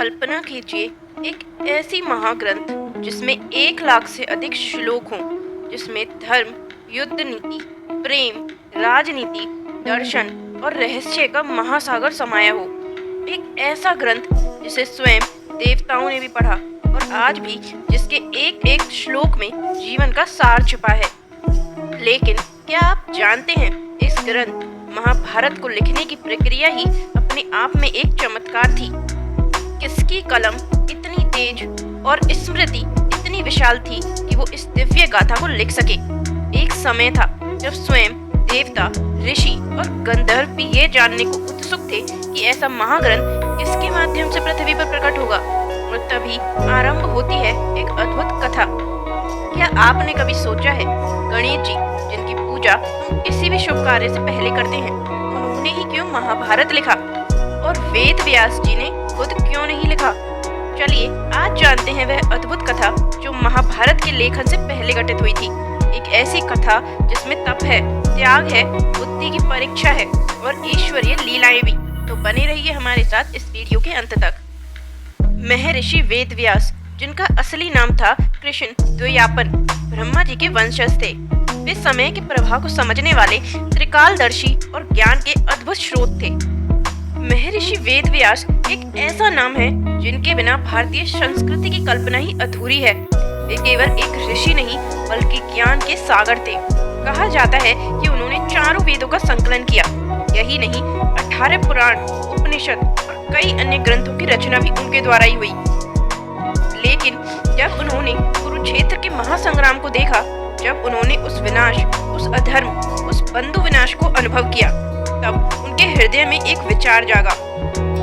कल्पना कीजिए एक ऐसी महाग्रंथ जिसमें 1 लाख से अधिक श्लोक हों, जिसमें धर्म, युद्ध नीति, प्रेम, राजनीति, दर्शन और रहस्य का महासागर समाया हो। एक ऐसा ग्रंथ जिसे स्वयं देवताओं ने भी पढ़ा और आज भी जिसके एक एक श्लोक में जीवन का सार छिपा है। लेकिन क्या आप जानते हैं, इस ग्रंथ महाभारत को लिखने की प्रक्रिया ही अपने आप में एक चमत्कार थी। किसकी कलम इतनी तेज और स्मृति इतनी विशाल थी कि वो इस दिव्य गाथा को लिख सके। एक समय था जब स्वयं देवता, ऋषि और गंधर्व भी ये जानने को उत्सुक थे कि ऐसा महाग्रंथ किसके माध्यम से पृथ्वी पर प्रकट होगा। और तभी आरंभ होती है एक अद्भुत कथा। क्या आपने कभी सोचा है, गणेश जी जिनकी पूजा हम किसी भी शुभ कार्य से पहले करते हैं, उन्होंने ही क्यों महाभारत लिखा और वेद व्यास जी ने खुद क्यों नहीं लिखा? चलिए आज जानते हैं वह अद्भुत कथा जो महाभारत के लेखन से पहले घटित हुई थी। एक ऐसी कथा जिसमें तप है, त्याग है, बुद्धि की परीक्षा है और ईश्वरीय लीलाएं भी। तो बने रहिए हमारे साथ इस वीडियो के अंत तक। महर्षि वेद व्यास, जिनका असली नाम था कृष्ण द्वैपायन, ब्रह्मा जी के वंशज थे। वे समय के प्रभाव को समझने वाले त्रिकालदर्शी और ज्ञान के अद्भुत स्रोत थे। महर्षि वेद व्यास एक ऐसा नाम है जिनके बिना भारतीय संस्कृति की कल्पना ही अधूरी है। वे केवल एक ऋषि नहीं बल्कि ज्ञान के सागर थे। कहा जाता है कि उन्होंने 4 वेदों का संकलन किया। यही नहीं, 18 पुराण, उपनिषद और कई अन्य ग्रंथों की रचना भी उनके द्वारा ही हुई। लेकिन जब उन्होंने कुरुक्षेत्र के महासंग्राम को देखा, जब उन्होंने उस विनाश, उस अधर्म, उस बंधु विनाश को अनुभव किया, तब उनके हृदय में एक विचार जागा।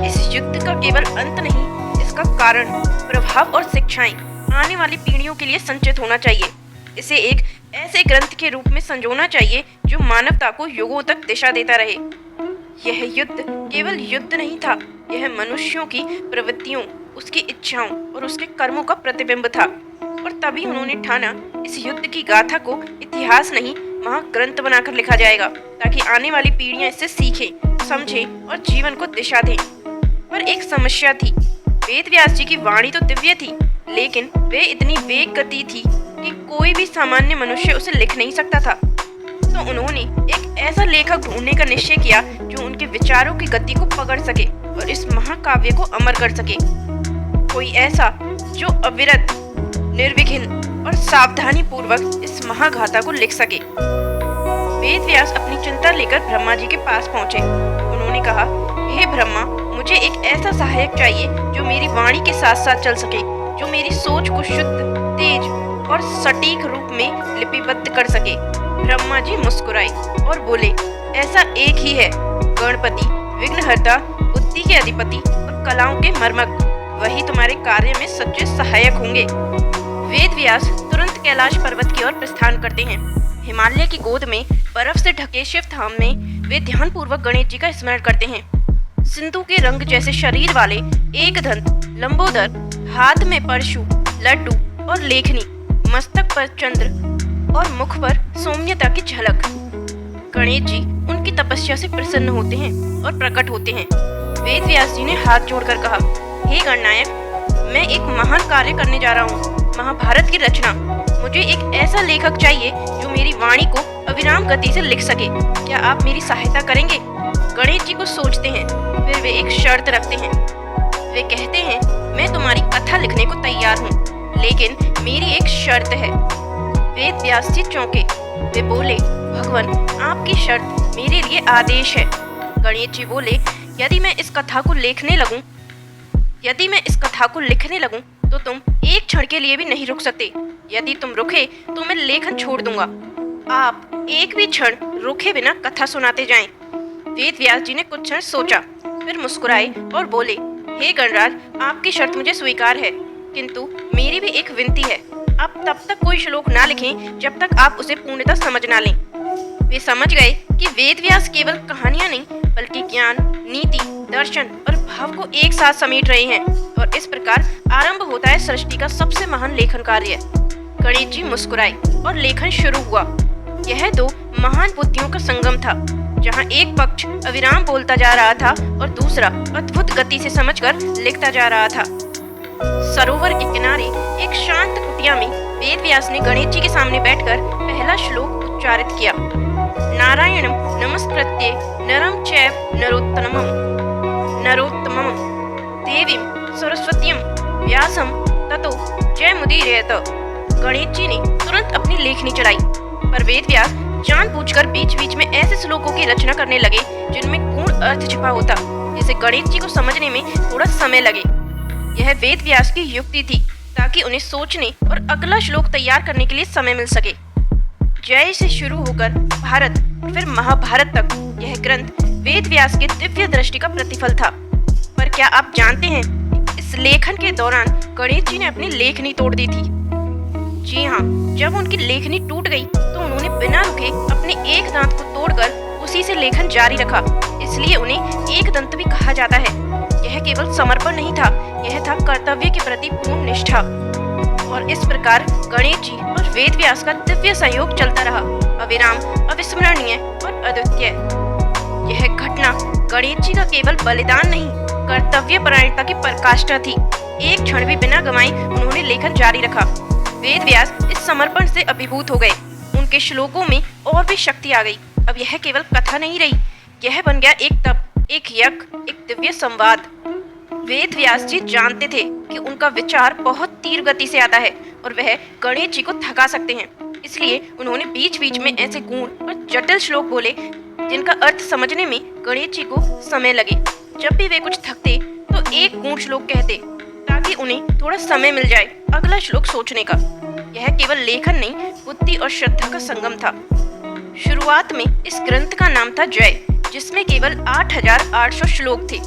इस युद्ध का केवल अंत नहीं, इसका कारण, प्रभाव और शिक्षाएं आने वाली पीढ़ियों के लिए संचित होना चाहिए। इसे एक ऐसे ग्रंथ के रूप में संजोना चाहिए जो मानवता को युगों तक दिशा देता रहे। यह युद्ध केवल युद्ध नहीं था, यह मनुष्यों की प्रवृत्तियों, उसकी इच्छाओं और उसके कर्मों का प्रतिबिंब था। और तभी उन्होंने ठाना, इस युद्ध की गाथा को इतिहास नहीं महाग्रंथ बनाकर लिखा जाएगा, ताकि आने वाली पीढ़ियां इससे सीखें, समझें और जीवन को दिशा दें। पर एक समस्या थी। वेद व्यास जी की वाणी तो दिव्य थी, लेकिन वे इतनी वेग गति थी कि कोई भी सामान्य मनुष्य उसे लिख नहीं सकता था। तो उन्होंने एक ऐसा लेखक ढूंढने का निश्चय किया जो उनके विचारों की गति को पकड़ सके और इस महाकाव्य को अमर कर सके। कोई ऐसा जो अविरत, निर्विघ्न और सावधानी पूर्वक इस महागाथा को लिख सके। वेद व्यास अपनी चिंता लेकर ब्रह्मा जी के पास पहुंचे। उन्होंने कहा, हे ब्रह्मा, मुझे एक ऐसा सहायक चाहिए जो मेरी वाणी के साथ साथ चल सके, जो मेरी सोच को शुद्ध, तेज और सटीक रूप में लिपिबद्ध कर सके। ब्रह्मा जी मुस्कुराए और बोले, ऐसा एक ही है, गणपति, विघ्नहर्ता, बुद्धि के अधिपति और कलाओं के मर्मज्ञ, वही तुम्हारे कार्य में सच्चे सहायक होंगे। वेद व्यास तुरंत कैलाश पर्वत की ओर प्रस्थान करते हैं। हिमालय की गोद में बर्फ से ढके शिव धाम में वे ध्यान पूर्वक गणेश जी का स्मरण करते हैं। सिंधु के रंग जैसे शरीर वाले, एक दंत, लंबोदर, हाथ में परशु, लड्डू और लेखनी, मस्तक पर चंद्र और मुख पर सौम्यता की झलक। गणेश जी उनकी तपस्या से प्रसन्न होते हैं और प्रकट होते हैं। वेद व्यास जी ने हाथ जोड़कर कहा, हे गणनायक, मैं एक महान कार्य करने जा रहा हूँ, महाभारत की रचना। मुझे एक ऐसा लेखक चाहिए जो मेरी वाणी को अविराम गति से लिख सके। क्या आप मेरी सहायता करेंगे? गणेश जी को सोचते हैं, फिर वे एक शर्त रखते हैं। वे कहते हैं, मैं तुम्हारी कथा लिखने को तैयार हूँ, लेकिन मेरी एक शर्त है। वेद व्यास जी चौंके। वे बोले, भगवान, आपकी शर्त मेरे लिए आदेश है। गणेश जी बोले, यदि मैं इस कथा को लिखने लगूं तो तुम एक क्षण के लिए भी नहीं रुक सकते। यदि तुम रुके तो मैं लेखन छोड़ दूंगा। आप एक भी क्षण रुके बिना कथा सुनाते जाएं। वेद व्यास जी ने कुछ क्षण सोचा, फिर मुस्कुराए और बोले, हे गणराज, आपकी शर्त मुझे स्वीकार है, किंतु मेरी भी एक विनती है। आप तब तक कोई श्लोक ना लिखें जब तक आप उसे पूर्णतः समझ ना लें। वे समझ गए कि वेद व्यास केवल कहानियां नहीं बल्कि ज्ञान, नीति, दर्शन और भाव को एक साथ समेट रहे हैं। और इस प्रकार आरंभ होता है सृष्टि का सबसे महान लेखन कार्य। गणेश जी मुस्कुराए और लेखन शुरू हुआ। यह 2 महान बुद्धियों का संगम था। जहां एक पक्ष अविराम बोलता जा रहा था और दूसरा अद्भुत गति से समझकर लिखता जा रहा था। सरोवर के किनारे एक शांत कुटिया में वेद व्यास ने गणेश जी के सामने बैठकर पहला श्लोक उच्चारित किया। नारायणं नमस्कृत्य नरं चैव नरोत्तमं देवीं सरस्वतीं व्यासं ततो जयमुदीरयेत। गणेश जी ने तुरंत अपनी लेखनी चलाई, पर वेद व्यास जानबूझकर बीच बीच में ऐसे श्लोकों की रचना करने लगे जिनमें गूढ़ अर्थ छिपा होता, जिसे गणेश जी को समझने में थोड़ा समय लगे। यह वेद व्यास की युक्ति थी ताकि उन्हें सोचने और अगला श्लोक तैयार करने के लिए समय मिल सके। जय से शुरू होकर भारत और फिर महाभारत तक यह ग्रंथ वेद व्यास के दिव्य दृष्टि का प्रतिफल था। पर क्या आप जानते हैं, इस लेखन के दौरान गणेश जी ने अपनी लेखनी तोड़ दी थी। जी हाँ, जब उनकी लेखनी टूट गई तो उन्होंने बिना रुके अपने एक दांत को तोड़कर उसी से लेखन जारी रखा, इसलिए उन्हें एक दंत भी कहा जाता है। यह केवल समर्पण नहीं था, यह था कर्तव्य के प्रति पूर्ण निष्ठा। और इस प्रकार गणेश जी और वेद व्यास का दिव्य सहयोग चलता रहा, अविराम, अविस्मरणीय और अद्वितीय। यह घटना गणेश जी का केवल बलिदान नहीं, कर्तव्य परायणता की पराकाष्ठा थी। एक क्षण भी बिना गंवाए उन्होंने लेखन जारी रखा। वेद व्यास इस समर्पण से अभिभूत हो गए। उनके श्लोकों में और भी शक्ति आ गई। अब यह केवल कथा नहीं रही, यह बन गया एक तप, एक यज्ञ, एक दिव्य संवाद। वेद व्यास जी जानते थे कि उनका विचार बहुत तीव्र गति से आता है और वह गणेश जी को थका सकते हैं, इसलिए उन्होंने बीच बीच में ऐसे गूढ़ और जटिल श्लोक बोले जिनका अर्थ समझने में गणेश जी को समय लगे। जब भी वे कुछ थकते तो एक गूढ़ श्लोक कहते ताकि उन्हें थोड़ा समय मिल जाए अगला श्लोक सोचने का। यह केवल लेखन नहीं, बुद्धि और श्रद्धा का संगम था। शुरुआत में इस ग्रंथ का नाम था जय, जिसमें केवल 8,800 श्लोक थे।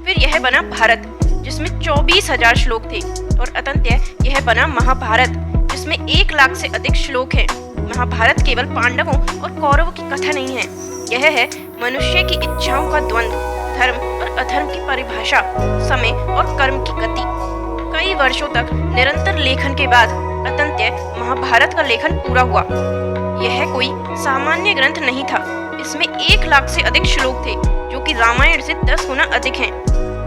फिर यह बना भारत, जिसमें 24,000 श्लोक थे, और अंततः यह बना महाभारत, जिसमें 1 लाख से अधिक श्लोक हैं। महाभारत केवल पांडवों और कौरवों की कथा नहीं है, यह है मनुष्य की इच्छाओं का द्वंद्व, धर्म और अधर्म की परिभाषा, समय और कर्म की गति। कई वर्षों तक निरंतर लेखन के बाद अंततः महाभारत का लेखन पूरा हुआ। यह कोई सामान्य ग्रंथ नहीं था, इसमें 1 लाख से अधिक श्लोक थे, जो कि रामायण से 10 गुना अधिक हैं।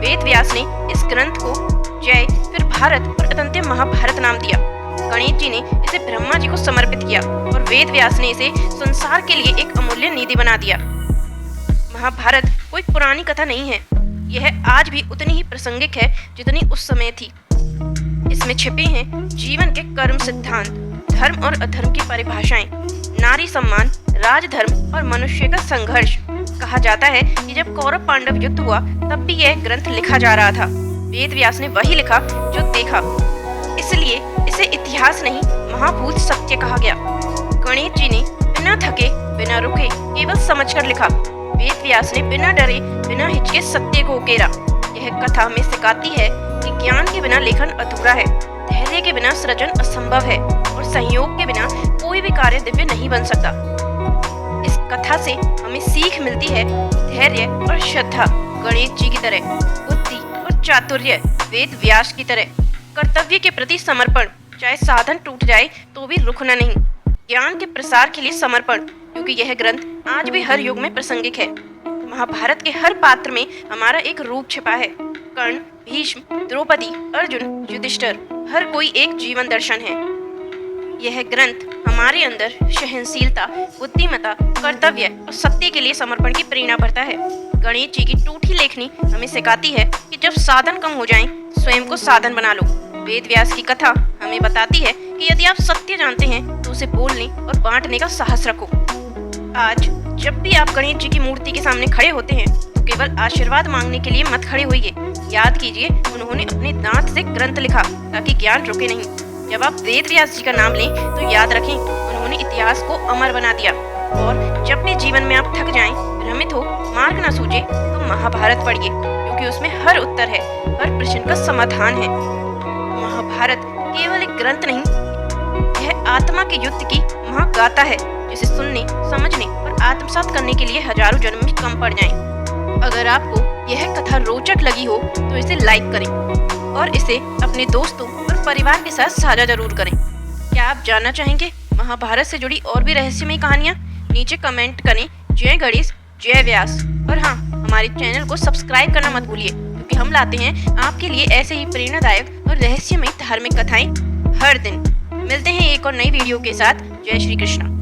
वेद व्यास ने इस ग्रंथ को जय, फिर भारत और अंततः महाभारत नाम दिया। गणेश जी ने इसे ब्रह्मा जी को समर्पित किया और वेद व्यास ने इसे संसार के लिए एक अमूल्य निधि बना दिया। महाभारत कोई पुरानी कथा नहीं है, यह आज भी उतनी ही प्रासंगिक है जितनी उस समय थी। इसमें छिपे हैं जीवन के कर्म सिद्धांत, धर्म और अधर्म की परिभाषाएं, नारी सम्मान, राजधर्म और मनुष्य का संघर्ष। कहा जाता है कि जब कौरव पांडव युद्ध हुआ तब भी यह ग्रंथ लिखा जा रहा था। वेद व्यास ने वही लिखा जो देखा, इसलिए इसे इतिहास नहीं महाभूत सत्य कहा गया। गणेश जी ने बिना थके, बिना रुके, केवल समझकर लिखा। वेद व्यास ने बिना डरे, बिना हिचके सत्य को उकेरा। यह कथा हमें सिखाती है कि ज्ञान के बिना लेखन अधूरा है, धैर्य के बिना सृजन असंभव है और सहयोग के बिना कोई भी कार्य दिव्य नहीं बन सकता। इस कथा से हमें सीख मिलती है धैर्य और श्रद्धा गणेश जी की तरह, बुद्धि और चातुर्य वेद व्यास की तरह, कर्तव्य के प्रति समर्पण, चाहे साधन टूट जाए तो भी रुकना नहीं, ज्ञान के प्रसार के लिए समर्पण, क्योंकि यह ग्रंथ आज भी हर युग में प्रासंगिक है। महाभारत के हर पात्र में हमारा एक रूप छिपा है। कर्ण, भीष्म, द्रौपदी, अर्जुन, युधिष्ठिर, हर कोई एक जीवन दर्शन है। यह ग्रंथ हमारे अंदर सहनशीलता, बुद्धिमत्ता, कर्तव्य और सत्य के लिए समर्पण की प्रेरणा भरता है। गणेश जी की टूटी लेखनी हमें सिखाती है कि जब साधन कम हो जाएं, स्वयं को साधन बना लो। वेद व्यास की कथा हमें बताती है कि यदि आप सत्य जानते हैं तो उसे बोलने और बांटने का साहस रखो। आज जब भी आप गणेश जी की मूर्ति के सामने खड़े होते हैं तो केवल आशीर्वाद मांगने के लिए मत खड़े होइए। याद कीजिए, उन्होंने अपने दांत से ग्रंथ लिखा ताकि ज्ञान रुके नहीं। जब आप वेद व्यास जी का नाम लें तो याद रखें, उन्होंने इतिहास को अमर बना दिया। और जब भी जीवन में आप थक जाएं, भ्रमित हो, मार्ग न सूझे तो महाभारत पढ़िए, क्योंकि उसमें हर उत्तर है, हर प्रश्न का समाधान है। महाभारत केवल एक ग्रंथ नहीं, यह आत्मा के युद्ध की महागाथा है, जिसे सुनने, समझने और आत्मसात करने के लिए हजारों जन्म भी कम पड़ जाएं। अगर आपको यह कथा रोचक लगी हो तो इसे लाइक करें और इसे अपने दोस्तों और परिवार के साथ साझा जरूर करें। क्या आप जानना चाहेंगे महाभारत से जुड़ी और भी रहस्यमयी कहानियाँ? नीचे कमेंट करें। जय गणेश, जय व्यास। और हाँ, हमारे चैनल को सब्सक्राइब करना मत भूलिए, क्योंकि हम लाते हैं आपके लिए ऐसे ही प्रेरणादायक और रहस्यमयी धार्मिक कथाएं हर दिन। मिलते हैं एक और नई वीडियो के साथ। जय श्री कृष्ण।